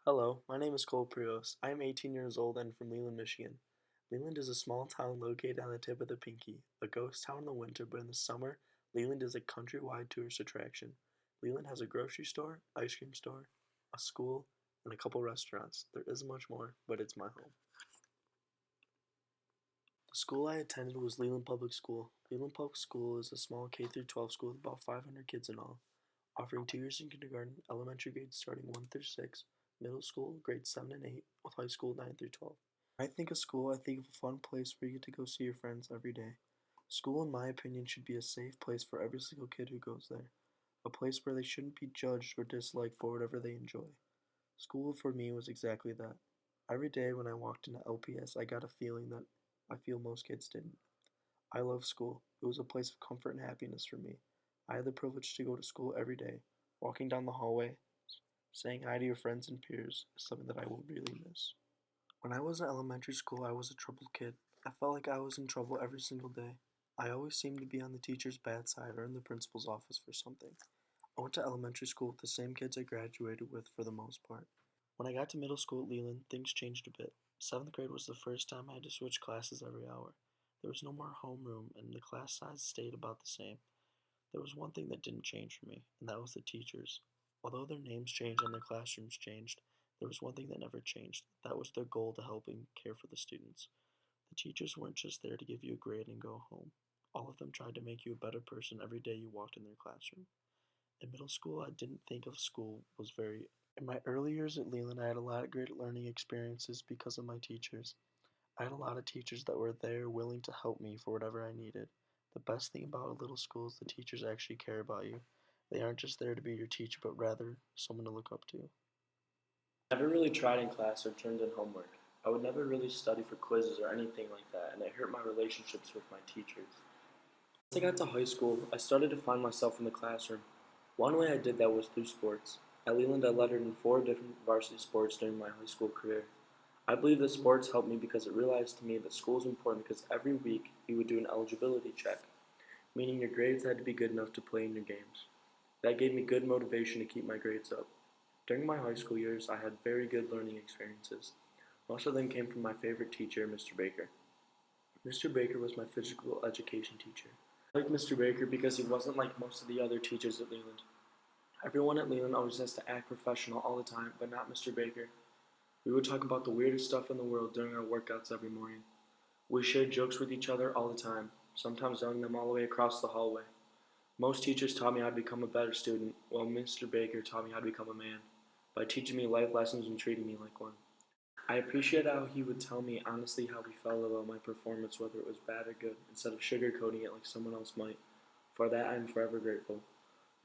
Hello, my name is Cole Prios. I am 18 years old and from Leland, Michigan. Leland is a small town located on the tip of the Pinky, a ghost town in the winter, but in the summer, Leland is a countrywide tourist attraction. Leland has a grocery store, ice cream store, a school, and a couple restaurants. There isn't much more, but it's my home. The school I attended was Leland Public School. Leland Public School is a small K through 12 school with about 500 kids in all, offering 2 years in kindergarten, elementary grades starting 1 through 6, middle school grades 7 and 8, with high school 9 through 12. When I think of school, I think of a fun place where you get to go see your friends every day. School, in my opinion, should be a safe place for every single kid who goes there, a place where they shouldn't be judged or disliked for whatever they enjoy. School for me was exactly that. Every day when I walked into LPS, I got a feeling that I feel most kids didn't. I love school. It was a place of comfort and happiness for me. I had the privilege to go to school every day. Walking down the hallway, saying hi to your friends and peers is something that I will really miss. When I was in elementary school, I was a troubled kid. I felt like I was in trouble every single day. I always seemed to be on the teacher's bad side or in the principal's office for something. I went to elementary school with the same kids I graduated with for the most part. When I got to middle school at Leland, things changed a bit. 7th grade was the first time I had to switch classes every hour. There was no more homeroom, and the class size stayed about the same. There was one thing that didn't change for me, and that was the teachers. Although their names changed and their classrooms changed, there was one thing that never changed. That was their goal to help and care for the students. The teachers weren't just there to give you a grade and go home. All of them tried to make you a better person every day you walked in their classroom. In middle school, I didn't think of school was very. In my early years at Leland, I had a lot of great learning experiences because of my teachers. I had a lot of teachers that were there willing to help me for whatever I needed. The best thing about a little school is the teachers actually care about you. They aren't just there to be your teacher, but rather someone to look up to. I never really tried in class or turned in homework. I would never really study for quizzes or anything like that, and it hurt my relationships with my teachers. Once I got to high school, I started to find myself in the classroom. One way I did that was through sports. At Leland, I lettered in 4 different varsity sports during my high school career. I believe that sports helped me because it realized to me that school is important because every week we would do an eligibility check, meaning your grades had to be good enough to play in your games. That gave me good motivation to keep my grades up. During my high school years, I had very good learning experiences. Most of them came from my favorite teacher, Mr. Baker. Mr. Baker was my physical education teacher. I liked Mr. Baker because he wasn't like most of the other teachers at Leland. Everyone at Leland always has to act professional all the time, but not Mr. Baker. We would talk about the weirdest stuff in the world during our workouts every morning. We shared jokes with each other all the time, sometimes yelling them all the way across the hallway. Most teachers taught me how to become a better student, while Mr. Baker taught me how to become a man, by teaching me life lessons and treating me like one. I appreciate how he would tell me honestly how he felt about my performance, whether it was bad or good, instead of sugarcoating it like someone else might. For that, I am forever grateful.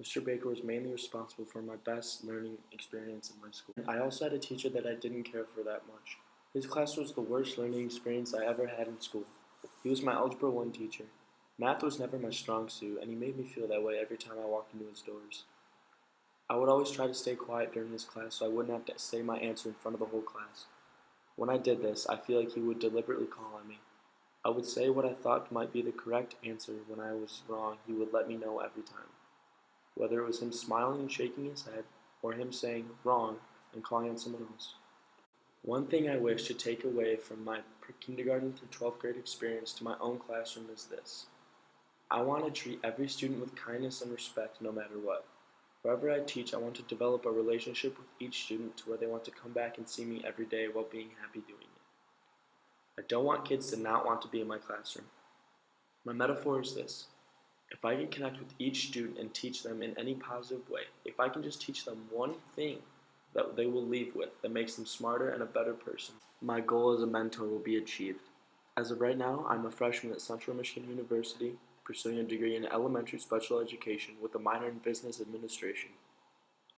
Mr. Baker was mainly responsible for my best learning experience in my school. I also had a teacher that I didn't care for that much. His class was the worst learning experience I ever had in school. He was my Algebra 1 teacher. Math was never my strong suit, and he made me feel that way every time I walked into his doors. I would always try to stay quiet during his class so I wouldn't have to say my answer in front of the whole class. When I did this, I feel like he would deliberately call on me. I would say what I thought might be the correct answer. When I was wrong, he would let me know every time. Whether it was him smiling and shaking his head, or him saying wrong and calling on someone else. One thing I wish to take away from my kindergarten through 12th grade experience to my own classroom is this. I want to treat every student with kindness and respect no matter what. Wherever I teach, I want to develop a relationship with each student to where they want to come back and see me every day while being happy doing it. I don't want kids to not want to be in my classroom. My metaphor is this. If I can connect with each student and teach them in any positive way, if I can just teach them one thing that they will leave with that makes them smarter and a better person, my goal as a mentor will be achieved. As of right now, I'm a freshman at Central Michigan University, pursuing a degree in elementary special education with a minor in business administration.